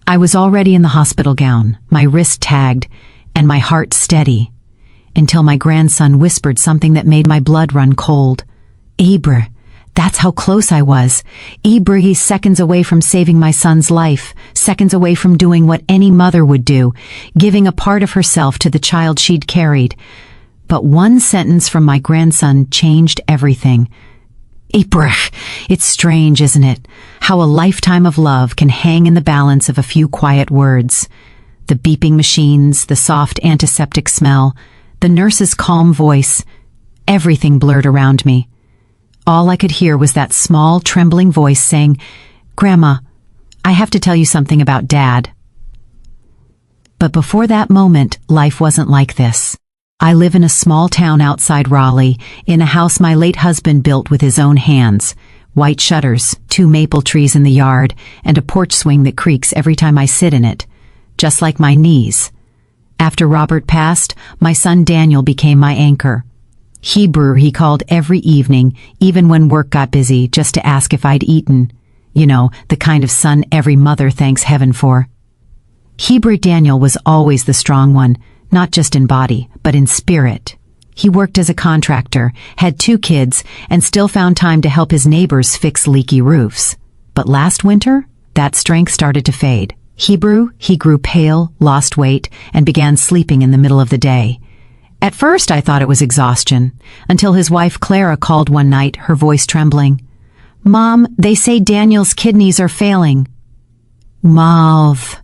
I was already in the hospital gown, my wrist tagged, and my heart steady, until my grandson whispered something that made my blood run cold. "Ibra." That's how close I was. Ibra, he's seconds away from saving my son's life, seconds away from doing what any mother would do, giving a part of herself to the child she'd carried. But one sentence from my grandson changed everything. Ibra, it's strange, isn't it? How a lifetime of love can hang in the balance of a few quiet words. The beeping machines, the soft antiseptic smell, the nurse's calm voice, everything blurred around me. All I could hear was that small, trembling voice saying, "Grandma, I have to tell you something about Dad." But before that moment, life wasn't like this. I live in a small town outside Raleigh, in a house my late husband built with his own hands. White shutters, 2 maple trees in the yard, and a porch swing that creaks every time I sit in it, just like my knees. After Robert passed, my son Daniel became my anchor. Hebrew, he called every evening, even when work got busy, just to ask if I'd eaten. You know, the kind of son every mother thanks heaven for. Hebrew Daniel was always the strong one, not just in body, but in spirit. He worked as a contractor, had 2 kids, and still found time to help his neighbors fix leaky roofs. But last winter, that strength started to fade. Hebrew, he grew pale, lost weight, and began sleeping in the middle of the day. At first I thought it was exhaustion, until his wife Clara called one night, her voice trembling. "Mom, they say Daniel's kidneys are failing." Malv.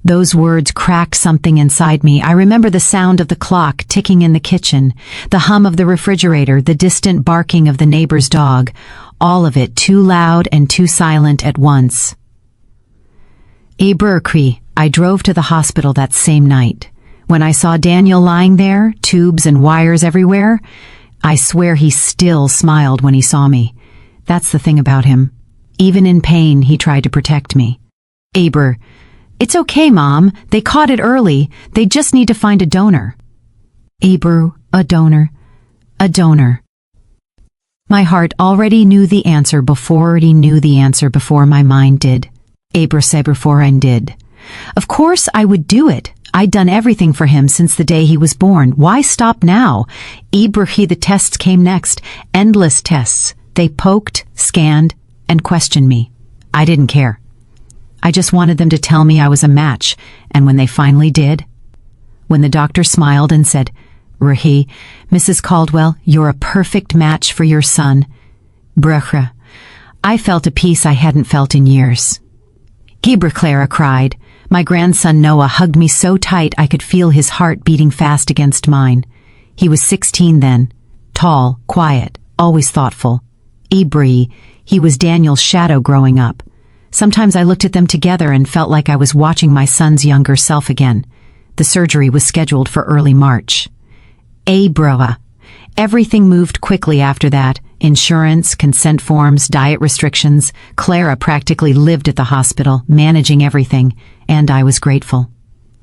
Those words cracked something inside me. I remember the sound of the clock ticking in the kitchen, the hum of the refrigerator, the distant barking of the neighbor's dog, all of it too loud and too silent at once. Iberkri, I drove to the hospital that same night. When I saw Daniel lying there, tubes and wires everywhere, I swear he still smiled when he saw me. That's the thing about him. Even in pain, he tried to protect me. Aber, "It's okay, Mom. They caught it early. They just need to find a donor." Aber, a donor. A donor. My heart already knew the answer before my mind did. Aber said before I did. Of course I would do it. I'd done everything for him since the day he was born. Why stop now? Ibrahim, the tests came next. Endless tests. They poked, scanned, and questioned me. I didn't care. I just wanted them to tell me I was a match, and when they finally did, when the doctor smiled and said, "Rahi, Mrs. Caldwell, you're a perfect match for your son," Bruchra, I felt a peace I hadn't felt in years. Gibra, Clara cried. My grandson Noah hugged me so tight I could feel his heart beating fast against mine. He was 16 then, tall, quiet, always thoughtful. Ibri, he was Daniel's shadow growing up. Sometimes I looked at them together and felt like I was watching my son's younger self again. The surgery was scheduled for early March. Abroa. Everything moved quickly after that. Insurance, consent forms, diet restrictions. Clara practically lived at the hospital, managing everything, and I was grateful.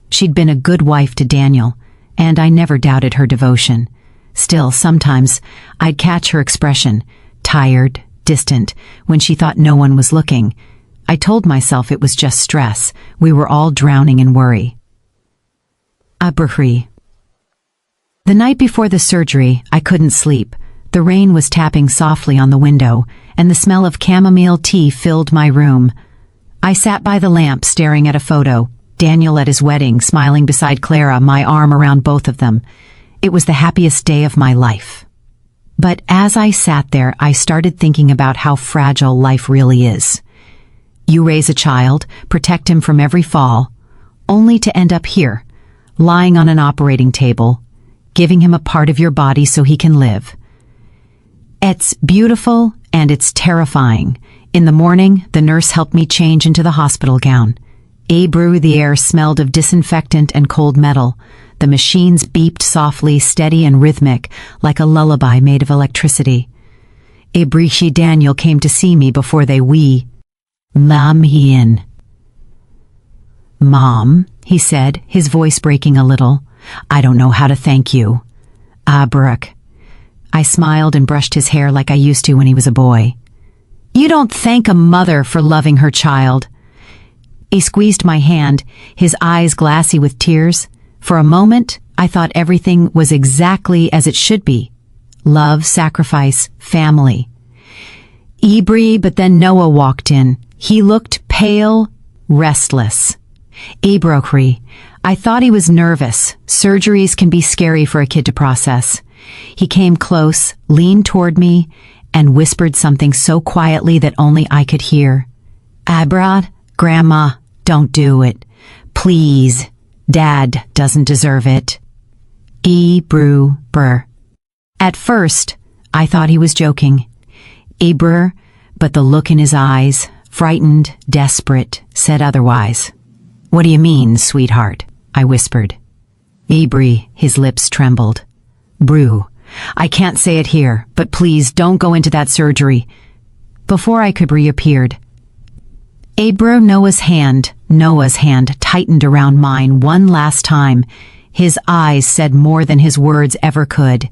She'd been a good wife to Daniel, and I never doubted her devotion. Still, sometimes I'd catch her expression, tired, distant, when she thought no one was looking. I told myself it was just stress. We were all drowning in worry. Abrahri. The night before the surgery, I couldn't sleep. The rain was tapping softly on the window, and the smell of chamomile tea filled my room. I sat by the lamp staring at a photo, Daniel at his wedding, smiling beside Clara, my arm around both of them. It was the happiest day of my life. But as I sat there, I started thinking about how fragile life really is. You raise a child, protect him from every fall, only to end up here, lying on an operating table, giving him a part of your body so he can live. It's beautiful and it's terrifying. In the morning, the nurse helped me change into the hospital gown. Abru, the air smelled of disinfectant and cold metal. The machines beeped softly, steady and rhythmic, like a lullaby made of electricity. Abrishi Daniel came to see me before they Mom, he in. Mom, he said, his voice breaking a little. I don't know how to thank you. Barak. I smiled and brushed his hair like I used to when he was a boy. You don't thank a mother for loving her child. He squeezed my hand, his eyes glassy with tears. For a moment, I thought everything was exactly as it should be. Love, sacrifice, family. But then Noah walked in. He looked pale, restless. Ibrochri. I thought he was nervous. Surgeries can be scary for a kid to process. He came close, leaned toward me, and whispered something so quietly that only I could hear. Abrad, Grandma, don't do it. Please. Dad doesn't deserve it. Brr. At first, I thought he was joking. But the look in his eyes, frightened, desperate, said otherwise. What do you mean, sweetheart? I whispered. His lips trembled. Brew. I can't say it here, but please don't go into that surgery. Before I could reappeared. Noah's hand tightened around mine one last time. His eyes said more than his words ever could.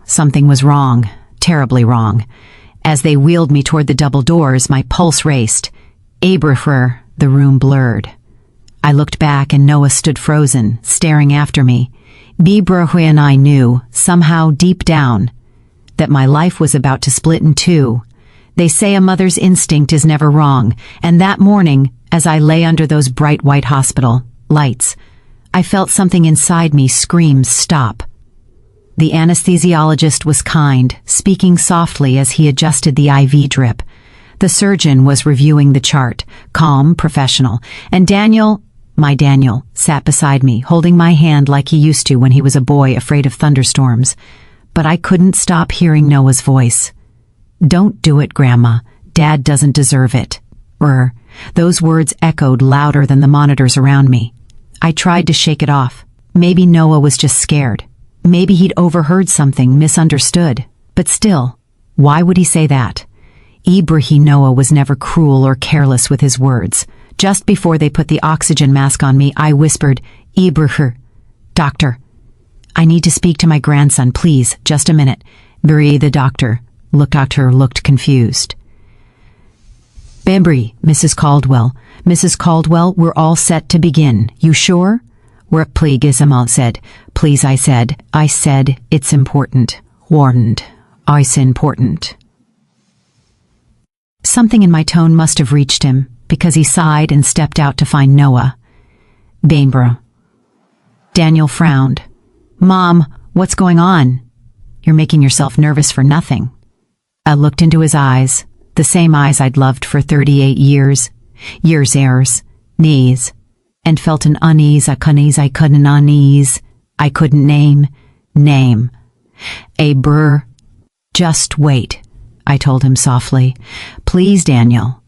Something was wrong, terribly wrong. As they wheeled me toward the double doors, my pulse raced. The room blurred. I looked back and Noah stood frozen, staring after me. Bibrahui and I knew, somehow deep down, that my life was about to split in two. They say a mother's instinct is never wrong, and that morning, as I lay under those bright white hospital lights, I felt something inside me scream, stop. The anesthesiologist was kind, speaking softly as he adjusted the IV drip. The surgeon was reviewing the chart, calm, professional, and my Daniel, sat beside me, holding my hand like he used to when he was a boy afraid of thunderstorms. But I couldn't stop hearing Noah's voice. Don't do it, Grandma. Dad doesn't deserve it. Those words echoed louder than the monitors around me. I tried to shake it off. Maybe Noah was just scared. Maybe he'd overheard something, misunderstood. But still, why would he say that? Noah was never cruel or careless with his words. Just before they put the oxygen mask on me, I whispered, Doctor, I need to speak to my grandson, please, just a minute. The doctor looked confused. Mrs. Caldwell, we're all set to begin. You sure? Said. Please, I said, it's important. Warned. It's important. Something in my tone must have reached him, because he sighed and stepped out to find Noah. Daniel frowned. Mom, what's going on? You're making yourself nervous for nothing. I looked into his eyes, the same eyes I'd loved for 38 years, knees, and felt an unease I couldn't name. Just wait, I told him softly. Please, Daniel.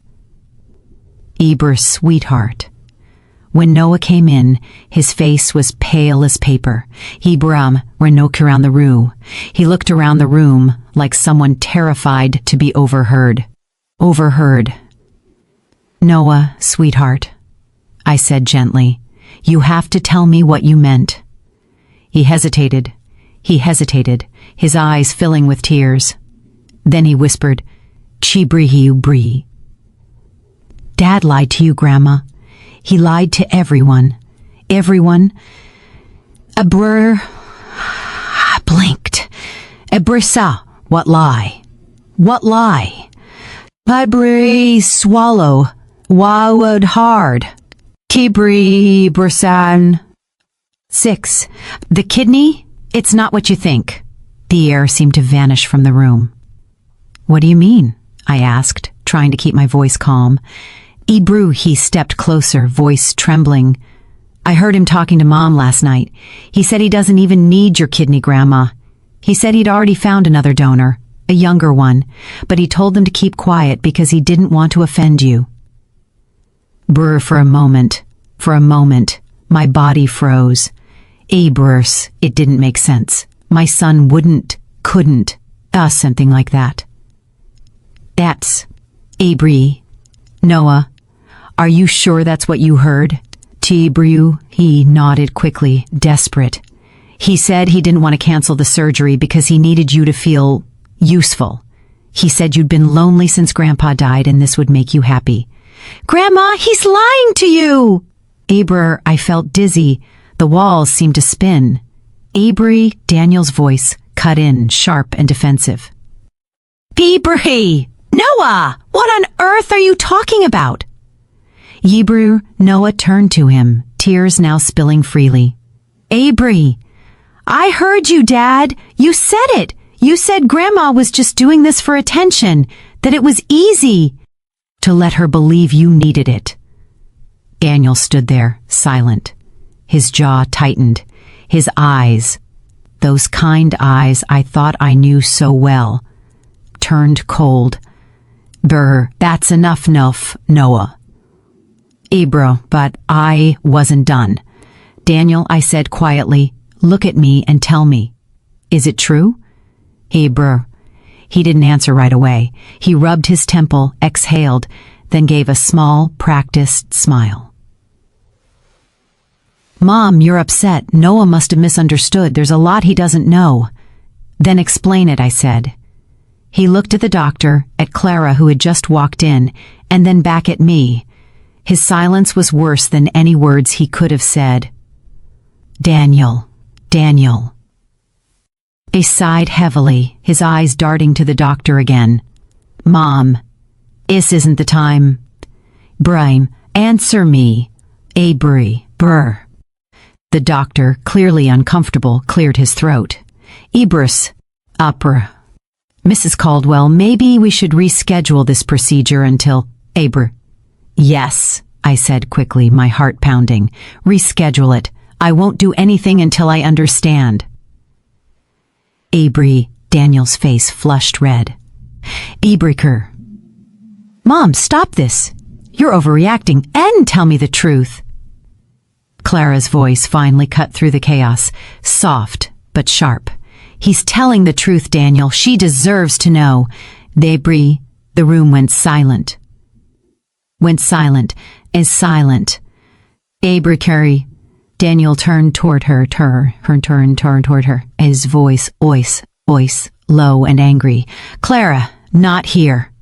Sweetheart. When Noah came in, his face was pale as paper. He looked around the room like someone terrified to be overheard. Noah, sweetheart, I said gently, you have to tell me what you meant. He hesitated, his eyes filling with tears. Then he whispered, Bri. Dad lied to you, Grandma. He lied to everyone. I blinked. What lie? Swallow. Wawad hard. Bursan. 6. The kidney? It's not what you think. The air seemed to vanish from the room. What do you mean? I asked, trying to keep my voice calm. He stepped closer, voice trembling. I heard him talking to Mom last night. He said he doesn't even need your kidney, Grandma. He said he'd already found another donor, a younger one, but he told them to keep quiet because he didn't want to offend you. For a moment, my body froze. It didn't make sense. My son couldn't, something like that. That's, Noah, are you sure that's what you heard? He nodded quickly, desperate. He said he didn't want to cancel the surgery because he needed you to feel useful. He said you'd been lonely since Grandpa died and this would make you happy. Grandma, he's lying to you! Abra, I felt dizzy. The walls seemed to spin. Abri, Daniel's voice, cut in, sharp and defensive. Abri! Noah! What on earth are you talking about? Yebrew, Noah turned to him, tears now spilling freely. Abri! I heard you, Dad! You said it! You said Grandma was just doing this for attention, that it was easy to let her believe you needed it. Daniel stood there, silent. His jaw tightened. His eyes, those kind eyes I thought I knew so well, turned cold. Brr, that's enough, Noah. Abra, but I wasn't done. Daniel, I said quietly, look at me and tell me. Is it true? Abra. He didn't answer right away. He rubbed his temple, exhaled, then gave a small, practiced smile. Mom, you're upset. Noah must have misunderstood. There's a lot he doesn't know. Then explain it, I said. He looked at the doctor, at Clara who had just walked in, and then back at me. His silence was worse than any words he could have said. Daniel. He sighed heavily, his eyes darting to the doctor again. Mom, this isn't the time. Brahim, answer me. Abri, brr. The doctor, clearly uncomfortable, cleared his throat. Ibris, opera. Mrs. Caldwell, maybe we should reschedule this procedure until... Abra. Yes, I said quickly, my heart pounding. Reschedule it. I won't do anything until I understand. Abri, Daniel's face flushed red. Ibriker. Mom, stop this. You're overreacting, and tell me the truth. Clara's voice finally cut through the chaos, soft but sharp. He's telling the truth, Daniel. She deserves to know. Abri, the room went silent. Went silent, as silent. Abri Curry. Daniel turned toward her, turned toward her, his voice, ois, low and angry. Clara, not here.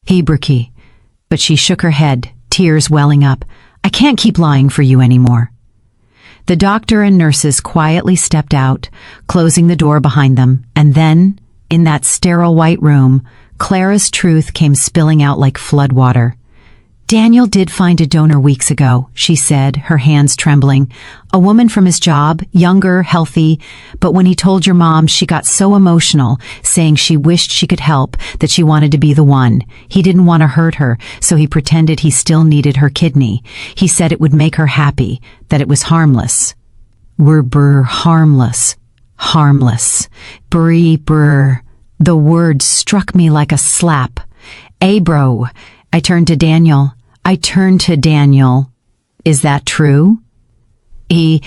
Hebriki. But she shook her head, tears welling up. I can't keep lying for you anymore. The doctor and nurses quietly stepped out, closing the door behind them, and then, in that sterile white room, Clara's truth came spilling out like floodwater. Daniel did find a donor weeks ago, she said, her hands trembling. A woman from his job, younger, healthy, but when he told your mom, she got so emotional, saying she wished she could help, that she wanted to be the one. He didn't want to hurt her, so he pretended he still needed her kidney. He said it would make her happy, that it was harmless. Harmless. Brr. The word struck me like a slap. Abro. I turned to Daniel. Is that true? He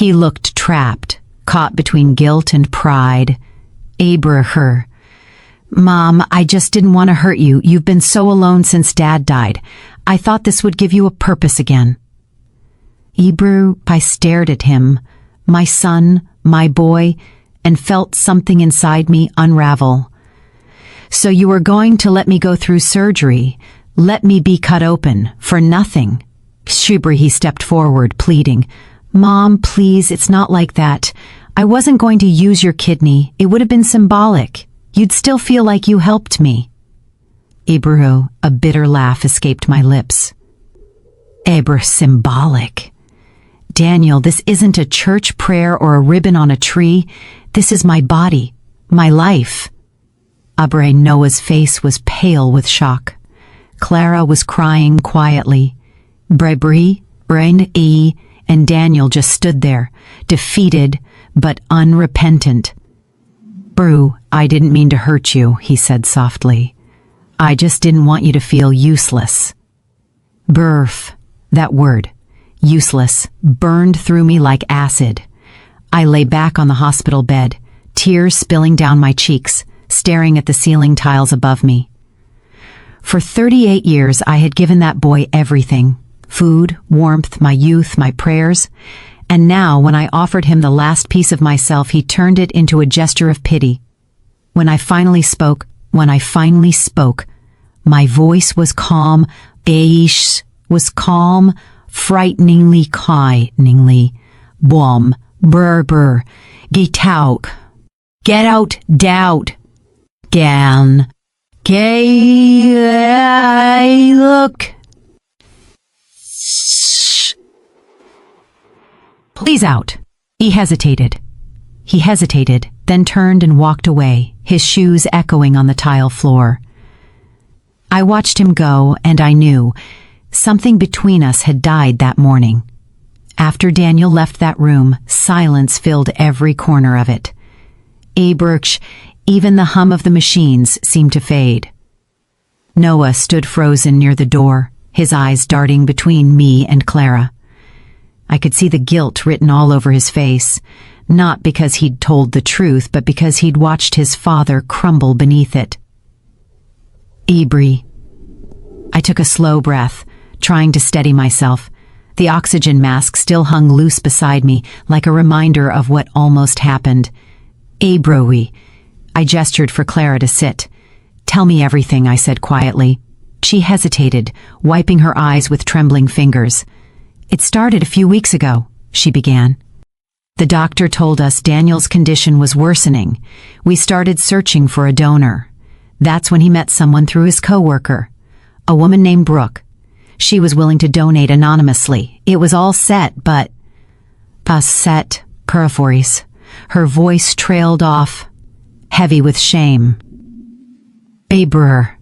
looked trapped, caught between guilt and pride. Her. Mom, I just didn't want to hurt you. You've been so alone since Dad died. I thought this would give you a purpose again. I stared at him, my son, my boy, and felt something inside me unravel. So you were going to let me go through surgery, let me be cut open, for nothing. Shubri, he stepped forward, pleading. Mom, please, it's not like that. I wasn't going to use your kidney. It would have been symbolic. You'd still feel like you helped me. Ibru, a bitter laugh escaped my lips. Symbolic. Daniel, this isn't a church prayer or a ribbon on a tree. This is my body, my life. Noah's face was pale with shock. Clara was crying quietly. Brebri, and Daniel just stood there, defeated but unrepentant. Brew, I didn't mean to hurt you, he said softly. I just didn't want you to feel useless. Burf, that word, useless, burned through me like acid. I lay back on the hospital bed, tears spilling down my cheeks, staring at the ceiling tiles above me. For 38 years, I had given that boy everything. Food, warmth, my youth, my prayers. And now, when I offered him the last piece of myself, he turned it into a gesture of pity. When I finally spoke, my voice was calm, Aish was calm, frighteningly kindly. Bom, brr, get out, doubt, gan, gay, look. Please out. He hesitated, then turned and walked away, his shoes echoing on the tile floor. I watched him go, and I knew something between us had died that morning. After Daniel left that room, silence filled every corner of it. Even the hum of the machines seemed to fade. Noah stood frozen near the door, his eyes darting between me and Clara. I could see the guilt written all over his face, not because he'd told the truth, but because he'd watched his father crumble beneath it. Ibri. I took a slow breath, trying to steady myself. The oxygen mask still hung loose beside me, like a reminder of what almost happened. Abrowi. I gestured for Clara to sit. Tell me everything, I said quietly. She hesitated, wiping her eyes with trembling fingers. It started a few weeks ago, she began. The doctor told us Daniel's condition was worsening. We started searching for a donor. That's when he met someone through his coworker, a woman named Brooke. She was willing to donate anonymously. It was all set, but... Set, peripheries. Her voice trailed off, heavy with shame. Abrer.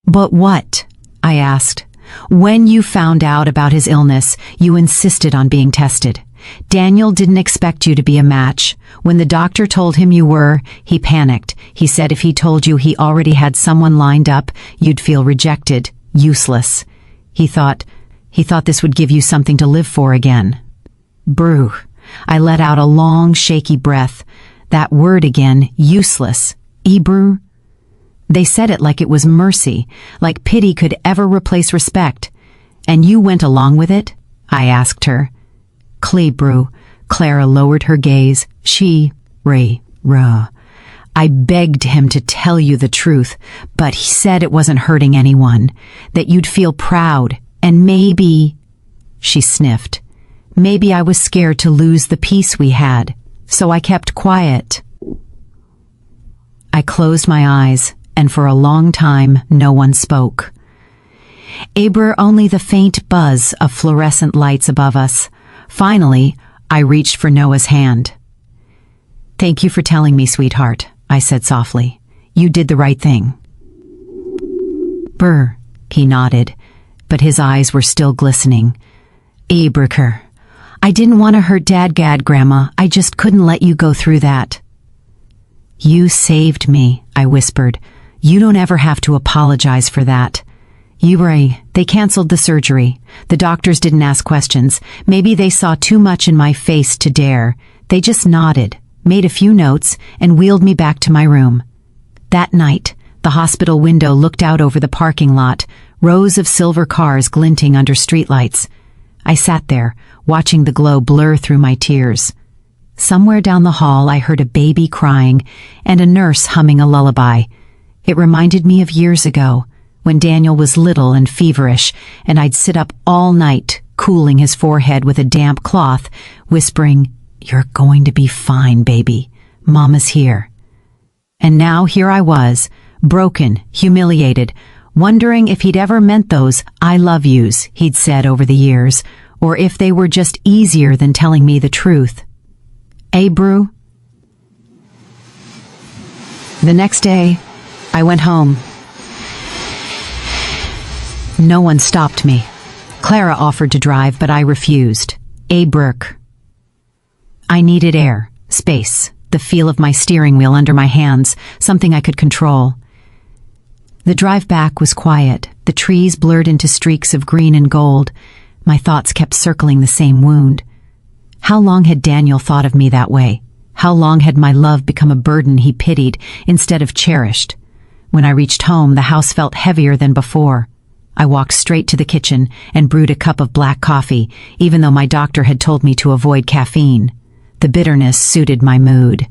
But what? I asked. When you found out about his illness, you insisted on being tested. Daniel didn't expect you to be a match. When the doctor told him you were, he panicked. He said if he told you he already had someone lined up, you'd feel rejected, useless. He thought this would give you something to live for again. Brew. I let out a long, shaky breath. That word again, useless. Ebrew. They said it like it was mercy, like pity could ever replace respect. And you went along with it? I asked her. Clebrew. Clara lowered her gaze. I begged him to tell you the truth, but he said it wasn't hurting anyone, that you'd feel proud, and maybe... She sniffed. Maybe I was scared to lose the peace we had, so I kept quiet. I closed my eyes, and for a long time no one spoke. Only the faint buzz of fluorescent lights above us. Finally, I reached for Noah's hand. Thank you for telling me, sweetheart, I said softly. You did the right thing. Brr, he nodded, but his eyes were still glistening. Abriker. I didn't want to hurt Dad, Grandma. I just couldn't let you go through that. You saved me, I whispered. You don't ever have to apologize for that. They canceled the surgery. The doctors didn't ask questions. Maybe they saw too much in my face to dare. They just nodded, made a few notes, and wheeled me back to my room. That night, the hospital window looked out over the parking lot, rows of silver cars glinting under streetlights. I sat there, watching the glow blur through my tears. Somewhere down the hall I heard a baby crying and a nurse humming a lullaby. It reminded me of years ago, when Daniel was little and feverish, and I'd sit up all night, cooling his forehead with a damp cloth, whispering, "You're going to be fine, baby. Mama's here." And now here I was, broken, humiliated, wondering if he'd ever meant those "I love yous" he'd said over the years, or if they were just easier than telling me the truth. Brew? The next day, I went home. No one stopped me. Clara offered to drive, but I refused. Burke. I needed air, space, the feel of my steering wheel under my hands, something I could control. The drive back was quiet. The trees blurred into streaks of green and gold. My thoughts kept circling the same wound. How long had Daniel thought of me that way? How long had my love become a burden he pitied instead of cherished? When I reached home, the house felt heavier than before. I walked straight to the kitchen and brewed a cup of black coffee, even though my doctor had told me to avoid caffeine. The bitterness suited my mood.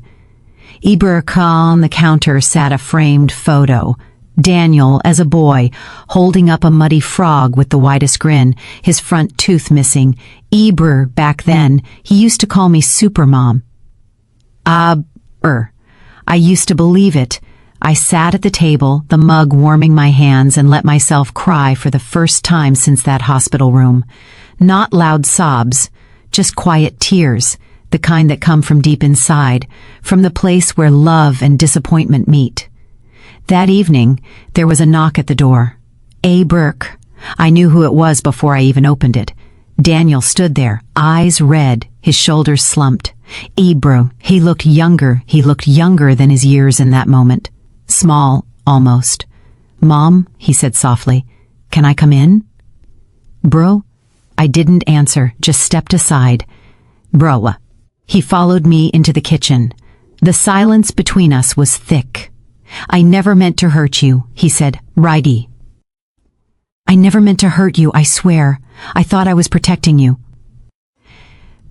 On the counter sat a framed photo, Daniel, as a boy, holding up a muddy frog with the widest grin, his front tooth missing. Eber, back then, he used to call me Supermom. I used to believe it. I sat at the table, the mug warming my hands, and let myself cry for the first time since that hospital room. Not loud sobs, just quiet tears, the kind that come from deep inside, from the place where love and disappointment meet. That evening, there was a knock at the door. A. Burke. I knew who it was before I even opened it. Daniel stood there, eyes red, his shoulders slumped. Ebro, he looked younger than his years in that moment. Small, almost. "Mom," he said softly, "can I come in?" "Bro?" I didn't answer, just stepped aside. "Bro." He followed me into the kitchen. The silence between us was thick. "I never meant to hurt you," he said, righty. "I never meant to hurt you, I swear. I thought I was protecting you."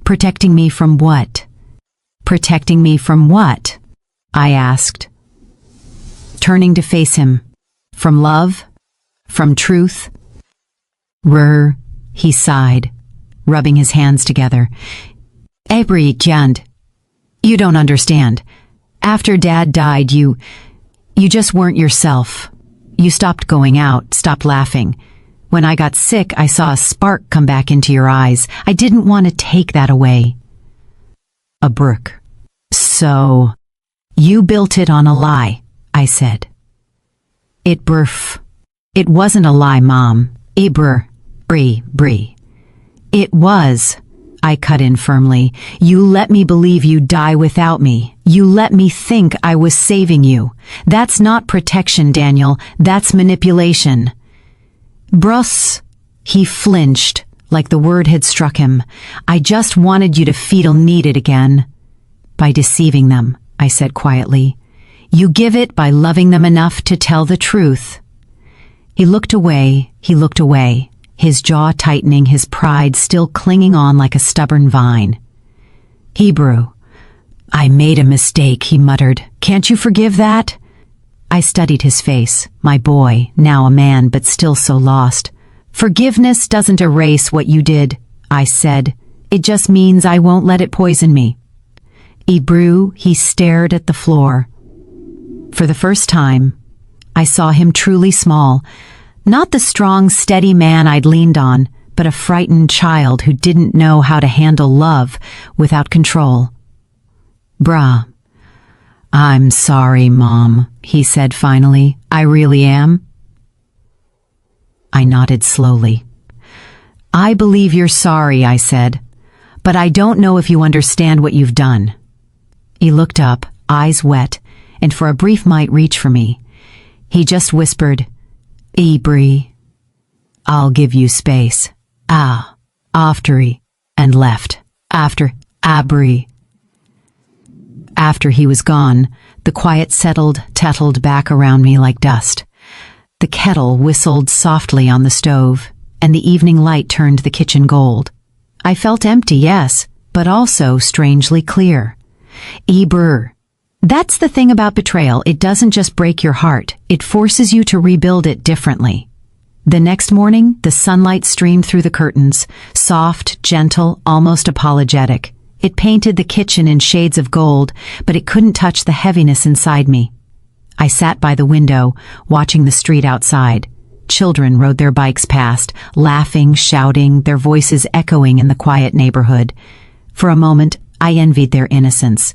"Protecting me from what?" "Protecting me from what?" I asked, turning to face him. "From love? From truth?" He sighed, rubbing his hands together. "Every Jand, you don't understand. After Dad died, you just weren't yourself. You stopped going out, stopped laughing. When I got sick, I saw a spark come back into your eyes. I didn't want to take that away." A Brooke. "So, you built it on a lie," I said. It wasn't a lie, Mom. Bree. "It was," I cut in firmly. "You let me believe you'd die without me. You let me think I was saving you. That's not protection, Daniel. That's manipulation." "Bruss." He flinched, like the word had struck him. "I just wanted you to feel needed again." "By deceiving them," I said quietly. "You give it by loving them enough to tell the truth." He looked away, his jaw tightening, his pride still clinging on like a stubborn vine. "Hebrew, I made a mistake," he muttered. "Can't you forgive that?" I studied his face, my boy, now a man but still so lost. "Forgiveness doesn't erase what you did," I said. "It just means I won't let it poison me." Hebrew, he stared at the floor. For the first time, I saw him truly small. Not the strong, steady man I'd leaned on, but a frightened child who didn't know how to handle love without control. "Brah, I'm sorry, Mom," he said finally. "I really am." I nodded slowly. "I believe you're sorry," I said, "but I don't know if you understand what you've done." He looked up, eyes wet, and for a brief might reach for me. He just whispered, "Bree, I'll give you space. After," and left. After Bree. After he was gone, the quiet settled back around me like dust. The kettle whistled softly on the stove, and the evening light turned the kitchen gold. I felt empty, yes, but also strangely clear. That's the thing about betrayal. It doesn't just break your heart, it forces you to rebuild it differently. The next morning, the sunlight streamed through the curtains, soft, gentle, almost apologetic. It painted the kitchen in shades of gold, but it couldn't touch the heaviness inside me. I sat by the window, watching the street outside. Children rode their bikes past, laughing, shouting, their voices echoing in the quiet neighborhood. For a moment, I envied their innocence.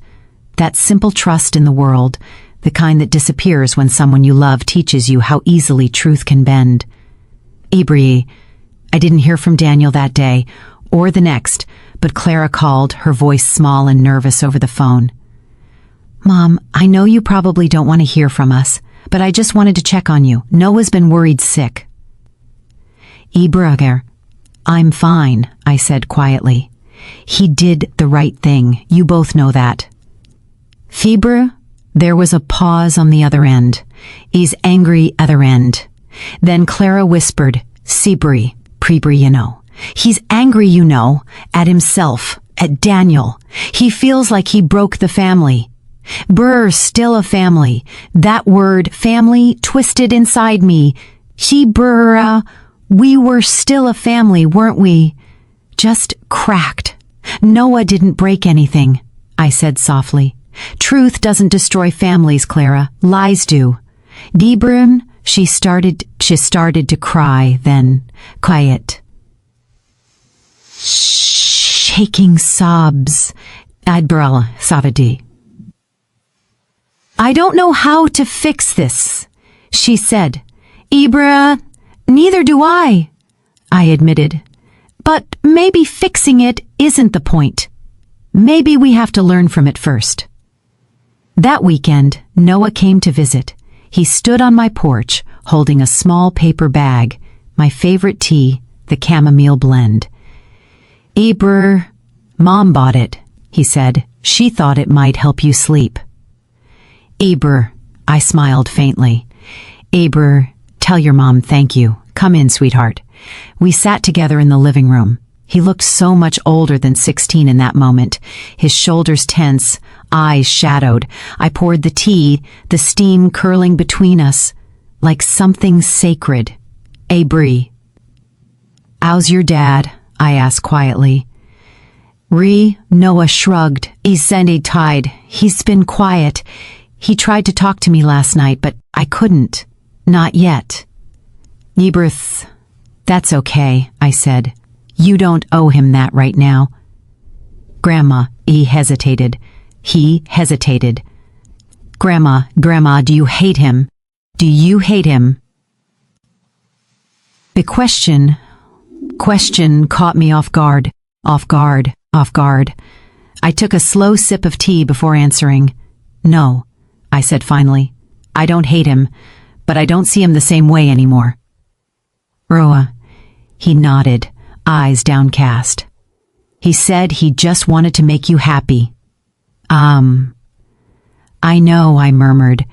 That simple trust in the world, the kind that disappears when someone you love teaches you how easily truth can bend. I didn't hear from Daniel that day, or the next, but Clara called, her voice small and nervous over the phone. "Mom, I know you probably don't want to hear from us, but I just wanted to check on you. Noah's been worried sick." "I'm fine," I said quietly. "He did the right thing. You both know that." "Fibre?" There was a pause on the other end. "He's angry other end." Then Clara whispered, "Sibri, you know. He's angry, you know, at himself, at Daniel. He feels like he broke the family. Brr, still a family. That word, family, twisted inside me. We were still a family, weren't we? Just cracked. Noah didn't break anything, I said softly. Truth doesn't destroy families, Clara. Lies do. Debrun, she started to cry, then quiet. Shaking sobs. Adbrala Savadi. I don't know how to fix this, she said. Ibra, neither do I admitted. But maybe fixing it isn't the point. Maybe we have to learn from it first. That weekend, Noah came to visit. He stood on my porch, holding a small paper bag, my favorite tea, the chamomile blend. Ibra, Mom bought it, he said. She thought it might help you sleep. Ibra, I smiled faintly. Ibra, tell your mom thank you. Come in, sweetheart. We sat together in the living room. He looked so much older than 16 in that moment, his shoulders tense, eyes shadowed. I poured the tea, the steam curling between us, like something sacred. Abri. How's your dad? I asked quietly. Noah shrugged. He's tied. He's been quiet. He tried to talk to me last night, but I couldn't. Not yet. Ibrith, that's okay, I said. You don't owe him that right now. Grandma, he hesitated. Grandma, do you hate him? Do you hate him? The question caught me off guard. I took a slow sip of tea before answering. No, I said finally. I don't hate him, but I don't see him the same way anymore. Roa, he nodded, eyes downcast. He said he just wanted to make you happy. I know, I murmured.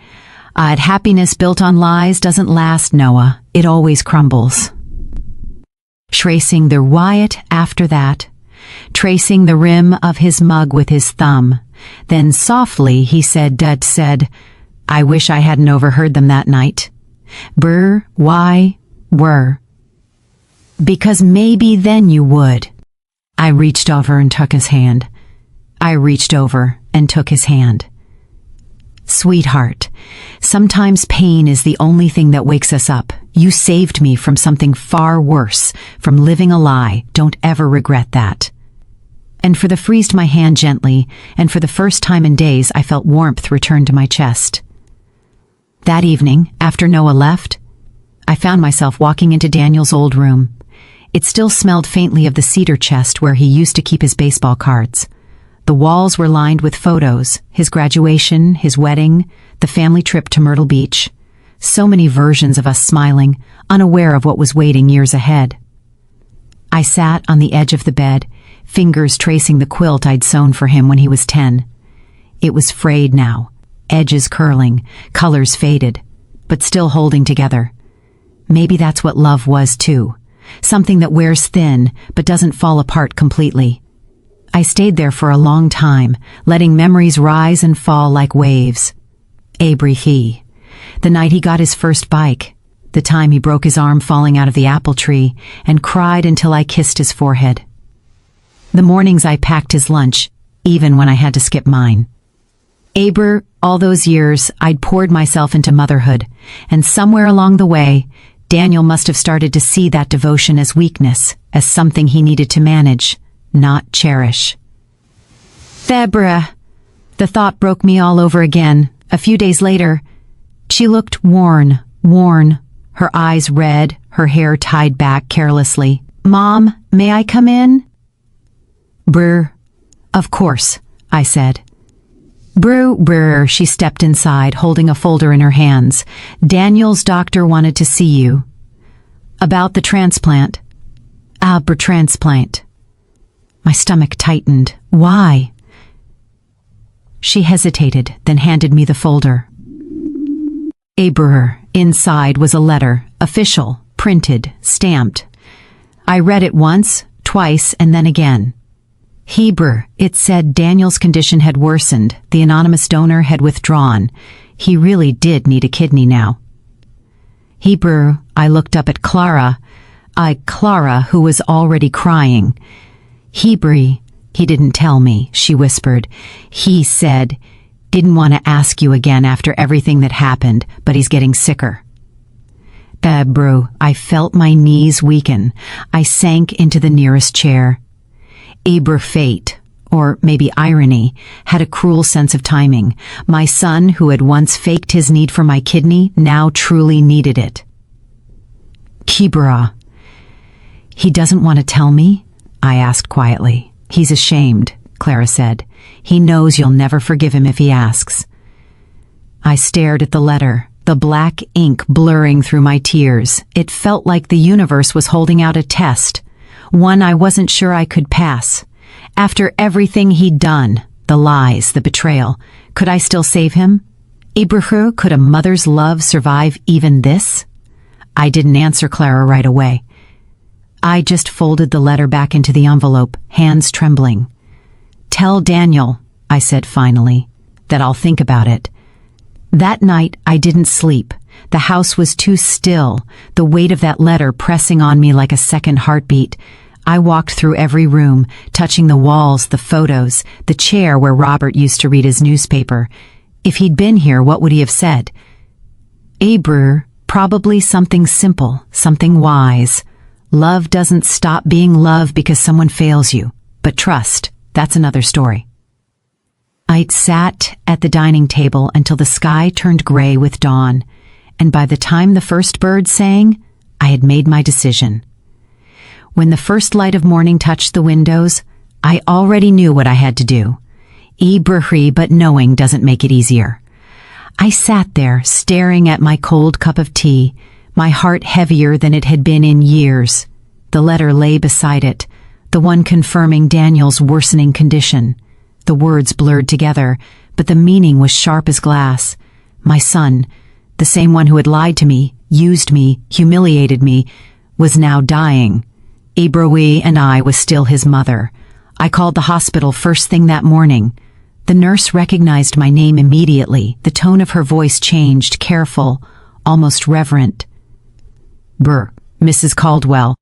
Happiness built on lies doesn't last, Noah. It always crumbles. Tracing the riot after that, tracing the rim of his mug with his thumb. Then softly he said, I wish I hadn't overheard them that night. Why? Because maybe then you would. I reached over and took his hand. Sweetheart, sometimes pain is the only thing that wakes us up. You saved me from something far worse, from living a lie. Don't ever regret that. And freezed my hand gently, and for the first time in days I felt warmth return to my chest. That evening, after Noah left, I found myself walking into Daniel's old room. It still smelled faintly of the cedar chest where he used to keep his baseball cards. The walls were lined with photos, his graduation, his wedding, the family trip to Myrtle Beach. So many versions of us smiling, unaware of what was waiting years ahead. I sat on the edge of the bed, fingers tracing the quilt I'd sewn for him when he was 10. It was frayed now, edges curling, colors faded, but still holding together. Maybe that's what love was too. Something that wears thin, but doesn't fall apart completely. I stayed there for a long time, letting memories rise and fall like waves. The night he got his first bike, the time he broke his arm falling out of the apple tree and cried until I kissed his forehead. The mornings I packed his lunch, even when I had to skip mine. All those years I'd poured myself into motherhood, and somewhere along the way, Daniel must have started to see that devotion as weakness, as something he needed to manage, not cherish. Thebra! The thought broke me all over again. A few days later, she looked worn, her eyes red, her hair tied back carelessly. Mom, may I come in? Of course, I said. She stepped inside, holding a folder in her hands. Daniel's doctor wanted to see you. About the transplant. Transplant. My stomach tightened. Why? She hesitated, then handed me the folder. Inside was a letter, official, printed, stamped. I read it once, twice, and then again. Hebrew, it said Daniel's condition had worsened. The anonymous donor had withdrawn. He really did need a kidney now. Hebrew, I looked up at Clara, who was already crying. Hebrew, he didn't tell me, she whispered. He said, didn't want to ask you again after everything that happened, but he's getting sicker. Hebrew, I felt my knees weaken. I sank into the nearest chair. Hebrew, fate, or maybe irony, had a cruel sense of timing. My son, who had once faked his need for my kidney, now truly needed it. Hebrew, he doesn't want to tell me? I asked quietly. He's ashamed, Clara said. He knows you'll never forgive him if he asks. I stared at the letter, the black ink blurring through my tears. It felt like the universe was holding out a test, one I wasn't sure I could pass. After everything he'd done, the lies, the betrayal, could I still save him? Ibrahim, could a mother's love survive even this? I didn't answer Clara right away. I just folded the letter back into the envelope, hands trembling. Tell Daniel, I said finally, that I'll think about it. That night I didn't sleep. The house was too still, the weight of that letter pressing on me like a second heartbeat. I walked through every room, touching the walls, the photos, the chair where Robert used to read his newspaper. If he'd been here, what would he have said? Hebrew, probably something simple, something wise. Love doesn't stop being love because someone fails you. But trust, that's another story. I'd sat at the dining table until the sky turned gray with dawn, and by the time the first bird sang, I had made my decision. When the first light of morning touched the windows, I already knew what I had to do. Ibrahim, but knowing doesn't make it easier. I sat there, staring at my cold cup of tea, my heart heavier than it had been in years. The letter lay beside it, the one confirming Daniel's worsening condition. The words blurred together, but the meaning was sharp as glass. My son, the same one who had lied to me, used me, humiliated me, was now dying. Ibrahim and I was still his mother. I called the hospital first thing that morning. The nurse recognized my name immediately. The tone of her voice changed, careful, almost reverent. Brr, Mrs. Caldwell.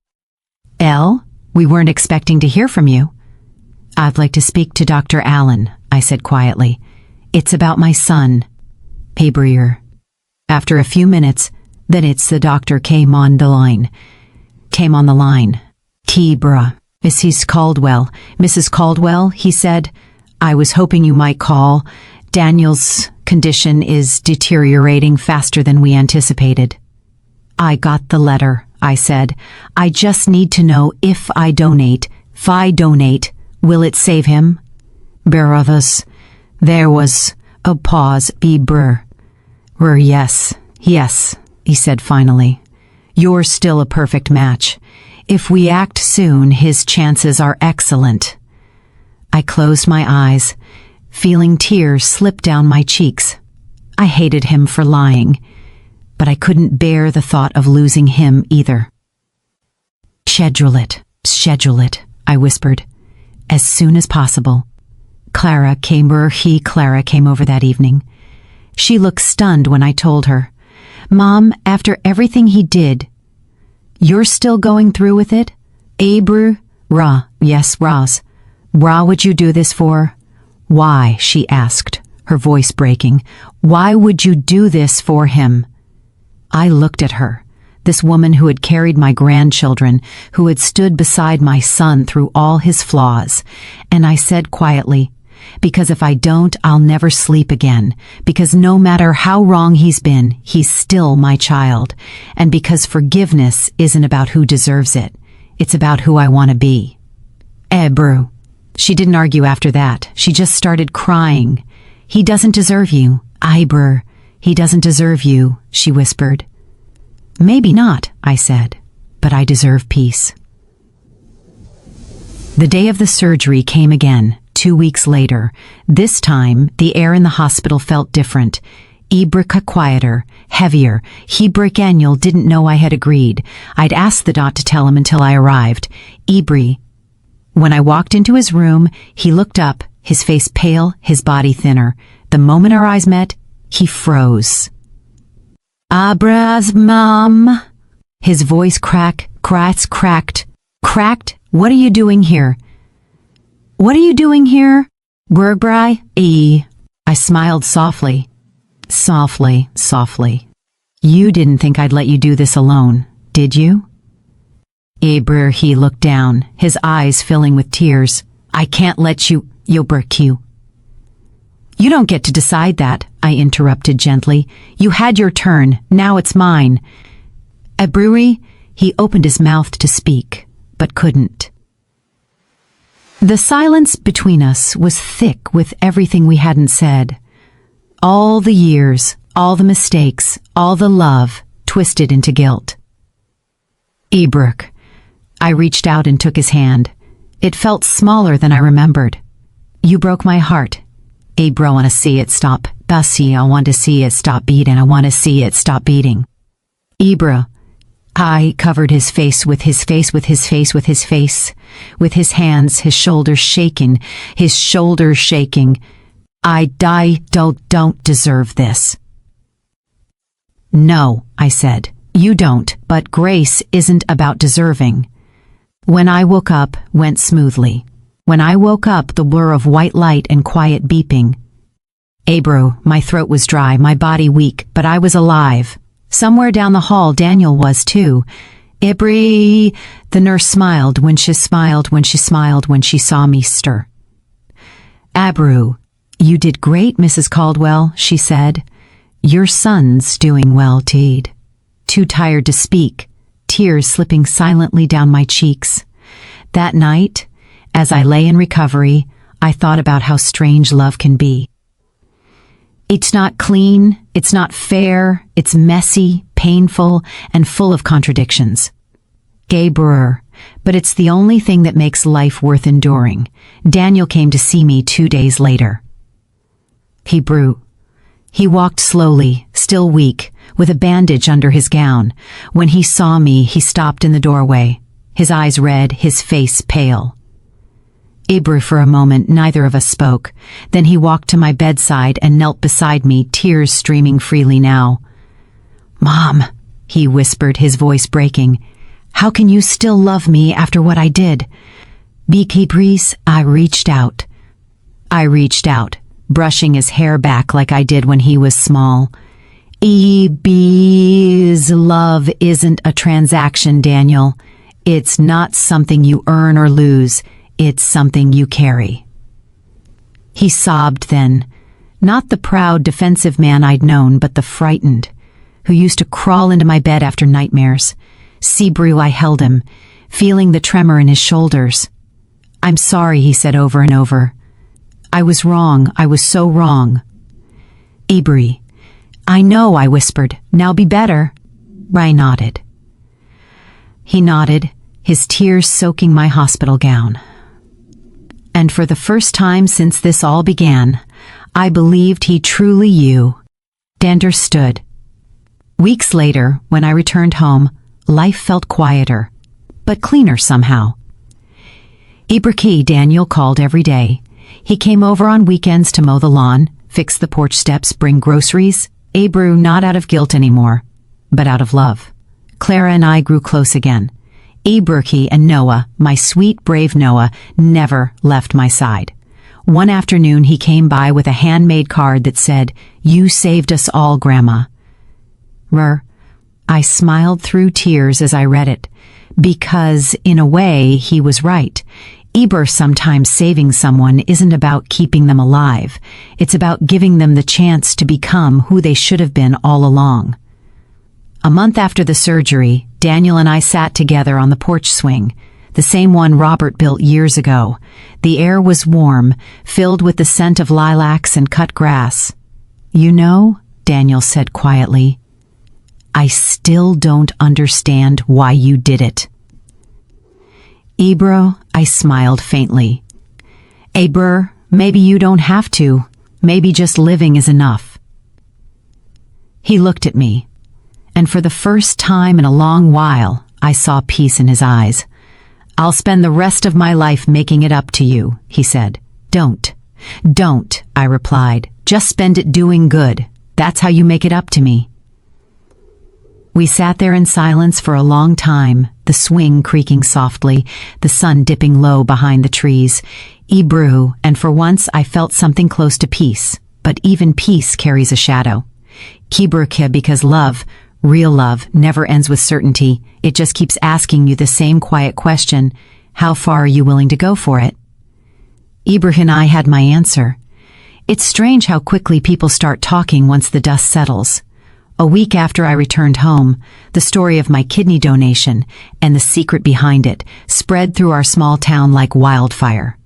Elle, we weren't expecting to hear from you. I'd like to speak to Dr. Allen, I said quietly. It's about my son. Hebrew. After a few minutes, then the doctor came on the line. Tibra, Mrs. Caldwell. Mrs. Caldwell, he said, I was hoping you might call. Daniel's condition is deteriorating faster than we anticipated. I got the letter, I said. I just need to know if I donate, will it save him? Brothers. There was a pause. Yes, he said finally. You're still a perfect match. If we act soon, his chances are excellent. I closed my eyes, feeling tears slip down my cheeks. I hated him for lying, but I couldn't bear the thought of losing him either. Schedule it, I whispered. As soon as possible. Clara came over that evening. She looked stunned when I told her. Mom, after everything he did, you're still going through with it? Hebrew? Yes, Roz. Would you do this for? Why? She asked, her voice breaking. Why would you do this for him? I looked at her, this woman who had carried my grandchildren, who had stood beside my son through all his flaws, and I said quietly, because if I don't, I'll never sleep again, because no matter how wrong he's been, he's still my child, and because forgiveness isn't about who deserves it, it's about who I want to be. Hebrew. She didn't argue after that. She just started crying. He doesn't deserve you. Ibr. He doesn't deserve you, she whispered. Maybe not, I said, but I deserve peace. The day of the surgery came again, 2 weeks later. This time, the air in the hospital felt different. Ibrika quieter, heavier. Daniel didn't know I had agreed. I'd asked the doc to tell him until I arrived. Ibri, When I walked into his room, he looked up, his face pale, his body thinner. The moment our eyes met, he froze. "Abraz, Mom." His voice cracked. Cracked? What are you doing here? What are you doing here? Burbrai? I smiled softly. Softly. You didn't think I'd let you do this alone, did you? Abr, he looked down, his eyes filling with tears. I can't let you, Yoberq. You don't get to decide that, I interrupted gently. You had your turn, now it's mine. Abrui, he opened his mouth to speak, but couldn't. The silence between us was thick with everything we hadn't said. All the years, all the mistakes, all the love, twisted into guilt. Ebruk. I reached out and took his hand. It felt smaller than I remembered. You broke my heart. Abro, I want to see it stop. Bussi, I want to see it stop beating. I want to see it stop beating. Ebra. I covered his face with his hands, his shoulders shaking. I don't deserve this. No, I said, you don't, but grace isn't about deserving. When I woke up, went smoothly. When I woke up, the blur of white light and quiet beeping. Abro, my throat was dry, my body weak, but I was alive. Somewhere down the hall, Daniel was too. Ibri, the nurse smiled when she saw me stir. Abru, you did great, Mrs. Caldwell, she said. Your son's doing well, Teed. Too tired to speak, tears slipping silently down my cheeks. That night, as I lay in recovery, I thought about how strange love can be. It's not clean, it's not fair, it's messy, painful, and full of contradictions. Gay Brewer, but it's the only thing that makes life worth enduring. Daniel came to see me 2 days later. He walked slowly, still weak, with a bandage under his gown. When he saw me, he stopped in the doorway, his eyes red, his face pale. Ibru, for a moment, neither of us spoke. Then he walked to my bedside and knelt beside me, tears streaming freely now. Mom, he whispered, his voice breaking. How can you still love me after what I did? Beekeepers, I reached out, brushing his hair back like I did when he was small. EB's love isn't a transaction, Daniel. It's not something you earn or lose. It's something you carry. He sobbed then, not the proud, defensive man I'd known, but the frightened, who used to crawl into my bed after nightmares. Sebrew, I held him, feeling the tremor in his shoulders. I'm sorry, he said over and over. I was wrong, I was so wrong. Ibri. I know, I whispered. Now be better. I nodded. He nodded, his tears soaking my hospital gown. And for the first time since this all began, I believed he truly understood. Weeks later, when I returned home, life felt quieter, but cleaner somehow. Ibraki, Daniel called every day. He came over on weekends to mow the lawn, fix the porch steps, bring groceries. Abru, not out of guilt anymore, but out of love. Clara and I grew close again. Ibraki and Noah, my sweet, brave Noah, never left my side. One afternoon he came by with a handmade card that said, You saved us all, Grandma. I smiled through tears as I read it, because, in a way, he was right. Sometimes saving someone isn't about keeping them alive. It's about giving them the chance to become who they should have been all along. A month after the surgery, Daniel and I sat together on the porch swing, the same one Robert built years ago. The air was warm, filled with the scent of lilacs and cut grass. You know, Daniel said quietly, I still don't understand why you did it. Ebro, I smiled faintly. Aber, maybe you don't have to. Maybe just living is enough. He looked at me, and for the first time in a long while, I saw peace in his eyes. I'll spend the rest of my life making it up to you, he said. Don't, I replied. Just spend it doing good. That's how you make it up to me. We sat there in silence for a long time, the swing creaking softly, the sun dipping low behind the trees. Ebru, and for once I felt something close to peace, but even peace carries a shadow. Kiburke, because love, real love, never ends with certainty. It just keeps asking you the same quiet question: how far are you willing to go for it? Ebru and I had my answer. It's strange how quickly people start talking once the dust settles. A week after I returned home, the story of my kidney donation and the secret behind it spread through our small town like wildfire.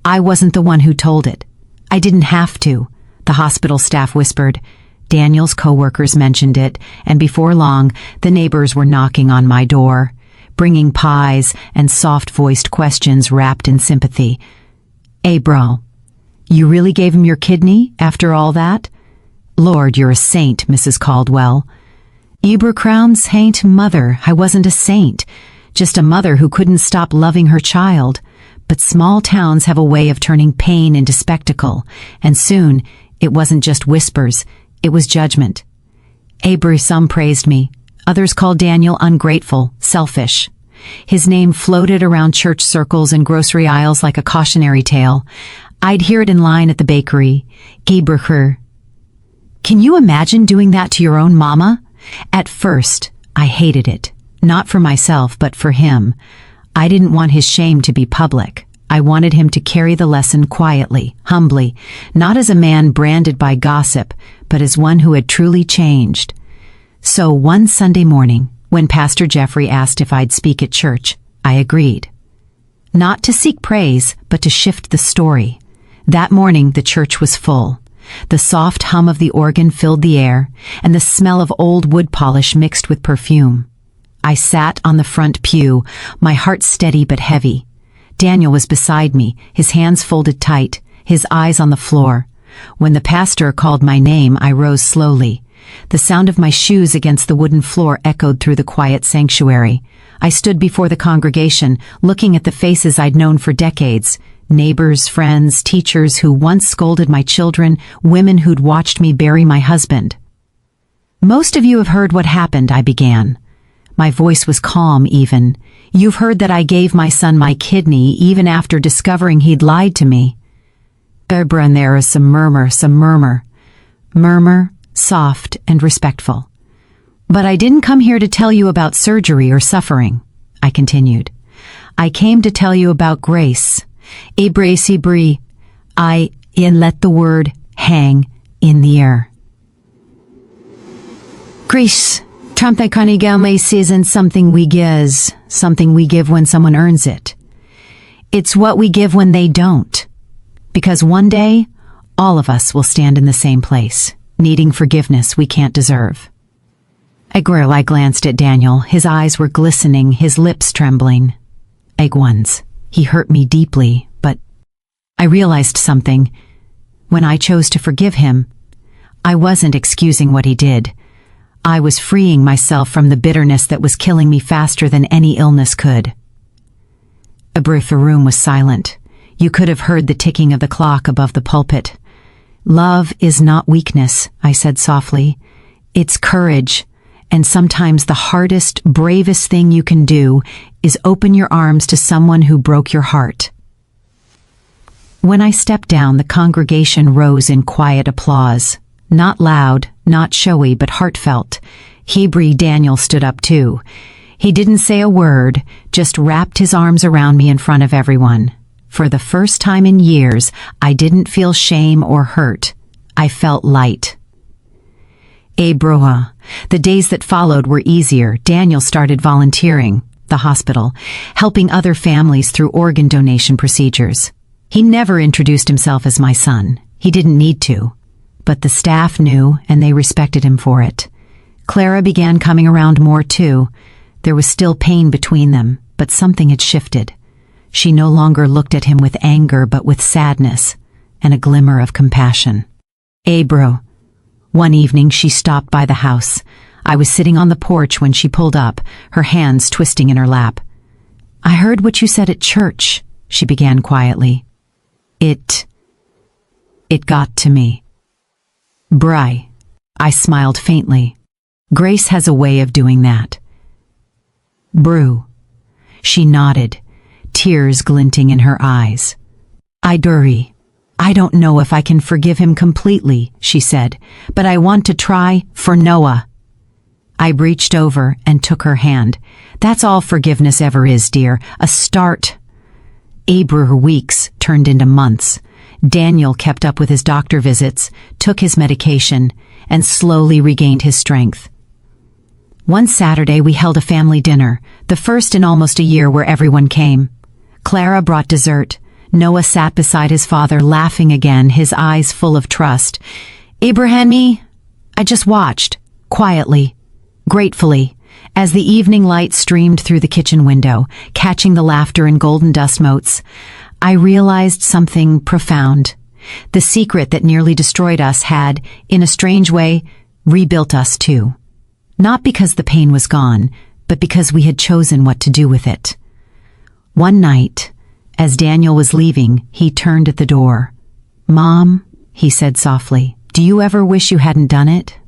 I wasn't the one who told it. I didn't have to, the hospital staff whispered. Daniel's coworkers mentioned it, and before long, the neighbors were knocking on my door, bringing pies and soft-voiced questions wrapped in sympathy. "Hey, bro, you really gave him your kidney after all that?" "Lord, you're a saint, Mrs. Caldwell." "Ebercrown's haint mother, I wasn't a saint, just a mother who couldn't stop loving her child. But small towns have a way of turning pain into spectacle, and soon it wasn't just whispers, it was judgment. Some praised me, others called Daniel ungrateful, selfish. His name floated around church circles and grocery aisles like a cautionary tale. I'd hear it in line at the bakery. Gebercher. Can you imagine doing that to your own mama? At first, I hated it. Not for myself, but for him. I didn't want his shame to be public. I wanted him to carry the lesson quietly, humbly, not as a man branded by gossip, but as one who had truly changed. So one Sunday morning, when Pastor Jeffrey asked if I'd speak at church, I agreed. Not to seek praise, but to shift the story. That morning, the church was full. The soft hum of the organ filled the air, and the smell of old wood polish mixed with perfume. I sat on the front pew, my heart steady but heavy. Daniel was beside me, his hands folded tight, his eyes on the floor. When the pastor called my name, I rose slowly. The sound of my shoes against the wooden floor echoed through the quiet sanctuary. I stood before the congregation, looking at the faces I'd known for decades. Neighbors, friends, teachers who once scolded my children, women who'd watched me bury my husband. "Most of you have heard what happened," I began. My voice was calm even. "You've heard that I gave my son my kidney even after discovering he'd lied to me." And there is some murmur. Murmur, soft and respectful. "But I didn't come here to tell you about surgery or suffering," I continued. "I came to tell you about grace. Let the word hang in the air. Grace, isn't something we give when someone earns it. It's what we give when they don't. Because one day, all of us will stand in the same place, needing forgiveness we can't deserve." I glanced at Daniel. His eyes were glistening, his lips trembling. He hurt me deeply, but I realized something. When I chose to forgive him, I wasn't excusing what he did. I was freeing myself from the bitterness that was killing me faster than any illness could. The room was silent. You could have heard the ticking of the clock above the pulpit. "Love is not weakness," I said softly. "It's courage. And sometimes the hardest, bravest thing you can do is open your arms to someone who broke your heart." When I stepped down, the congregation rose in quiet applause. Not loud, not showy, but heartfelt. Daniel stood up too. He didn't say a word, just wrapped his arms around me in front of everyone. For the first time in years, I didn't feel shame or hurt. I felt light. The days that followed were easier. Daniel started volunteering, the hospital, helping other families through organ donation procedures. He never introduced himself as my son. He didn't need to. But the staff knew, and they respected him for it. Clara began coming around more too. There was still pain between them, but something had shifted. She no longer looked at him with anger, but with sadness and a glimmer of compassion. One evening she stopped by the house. I was sitting on the porch when she pulled up, her hands twisting in her lap. I heard what you said at church, she began quietly. It got to me. Bri, I smiled faintly. Grace has a way of doing that. Brew. She nodded, tears glinting in her eyes. I don't know if I can forgive him completely, she said, but I want to try for Noah. I reached over and took her hand. That's all forgiveness ever is, dear, a start. Her weeks turned into months. Daniel kept up with his doctor visits, took his medication, and slowly regained his strength. One Saturday we held a family dinner, the first in almost a year where everyone came. Clara brought dessert. Noah sat beside his father, laughing again, his eyes full of trust. I just watched, quietly, gratefully, as the evening light streamed through the kitchen window, catching the laughter in golden dust motes. I realized something profound. The secret that nearly destroyed us had, in a strange way, rebuilt us too. Not because the pain was gone, but because we had chosen what to do with it. One night, as Daniel was leaving, he turned at the door. Mom, he said softly, do you ever wish you hadn't done it?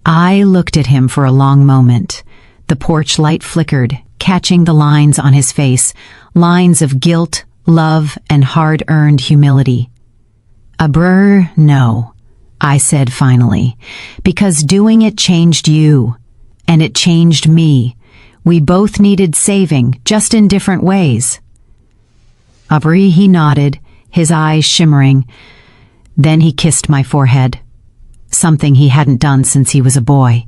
I looked at him for a long moment. The porch light flickered, catching the lines on his face, lines of guilt, love, and hard-earned humility. No, I said finally, because doing it changed you, and it changed me. We both needed saving, just in different ways. He nodded, his eyes shimmering. Then he kissed my forehead, something he hadn't done since he was a boy,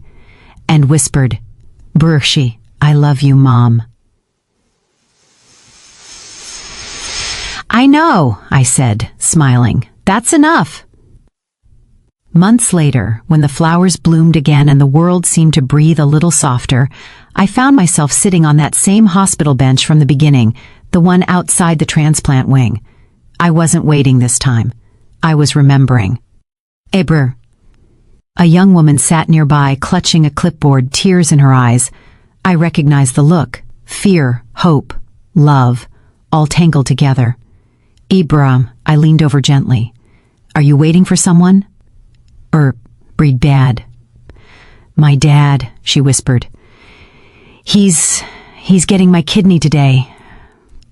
and whispered, Brshi, I love you, Mom. I know, I said, smiling. That's enough. Months later, when the flowers bloomed again and the world seemed to breathe a little softer, I found myself sitting on that same hospital bench from the beginning, the one outside the transplant wing. I wasn't waiting this time. I was remembering. A young woman sat nearby, clutching a clipboard, tears in her eyes. I recognized the look. Fear, hope, love, all tangled together. Ibrahim, I leaned over gently. Are you waiting for someone? Breed Dad. My dad, she whispered. He's getting my kidney today.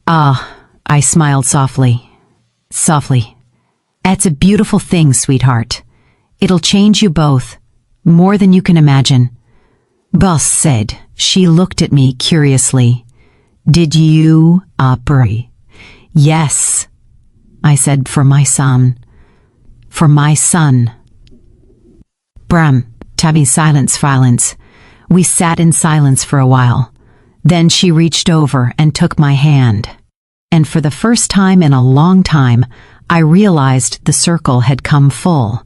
I smiled softly. That's a beautiful thing, sweetheart. It'll change you both, more than you can imagine. Boss said. She looked at me curiously. Did you, Bri? Yes, I said, for my son. For my son. Bram, Tabby, silence. We sat in silence for a while. Then she reached over and took my hand. And for the first time in a long time, I realized the circle had come full.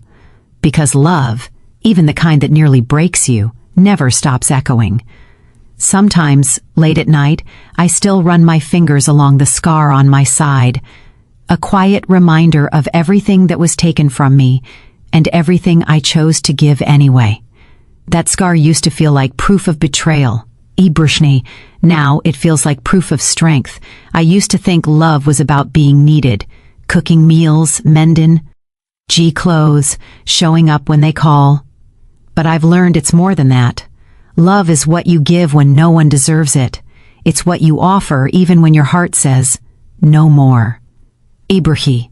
Because love, even the kind that nearly breaks you, never stops echoing. Sometimes, late at night, I still run my fingers along the scar on my side, a quiet reminder of everything that was taken from me, and everything I chose to give anyway. That scar used to feel like proof of betrayal. Ibrshni, now it feels like proof of strength. I used to think love was about being needed, cooking meals, mending clothes, showing up when they call. But I've learned it's more than that. Love is what you give when no one deserves it. It's what you offer even when your heart says, no more. Ibrahim,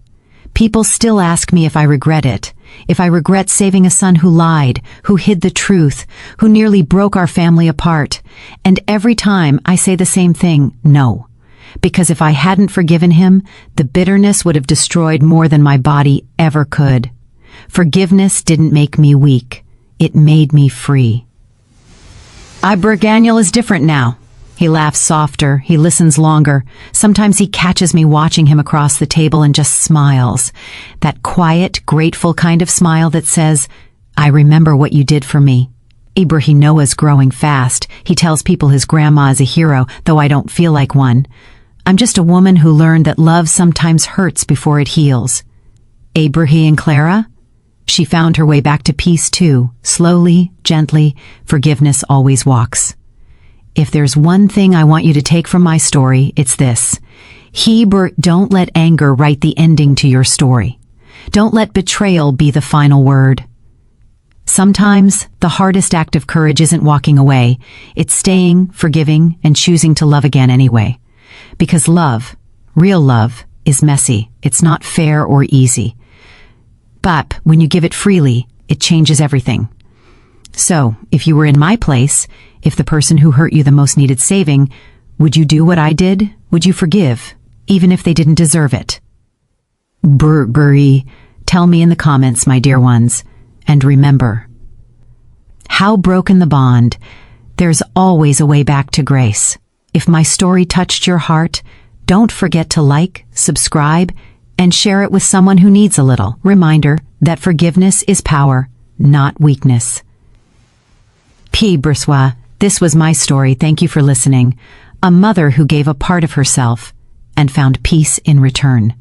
people still ask me if I regret it, if I regret saving a son who lied, who hid the truth, who nearly broke our family apart. And every time I say the same thing, no. Because if I hadn't forgiven him, the bitterness would have destroyed more than my body ever could. Forgiveness didn't make me weak. It made me free. Daniel is different now. He laughs softer, he listens longer. Sometimes he catches me watching him across the table and just smiles. That quiet, grateful kind of smile that says, I remember what you did for me. Ibrahim Noah's growing fast. He tells people his grandma is a hero, though I don't feel like one. I'm just a woman who learned that love sometimes hurts before it heals. Ibrahim and Clara? She found her way back to peace too, slowly, gently. Forgiveness always walks. If there's one thing I want you to take from my story, it's this. Don't let anger write the ending to your story. Don't let betrayal be the final word. Sometimes the hardest act of courage isn't walking away. It's staying, forgiving, and choosing to love again anyway. Because love, real love, is messy. It's not fair or easy. But when you give it freely, it changes everything. So, if you were in my place, if the person who hurt you the most needed saving, would you do what I did? Would you forgive, even if they didn't deserve it? Tell me in the comments, my dear ones. And remember, how broken the bond, there's always a way back to grace. If my story touched your heart, don't forget to like, subscribe, and share it with someone who needs a little reminder that forgiveness is power, not weakness. This was my story. Thank you for listening. A mother who gave a part of herself and found peace in return.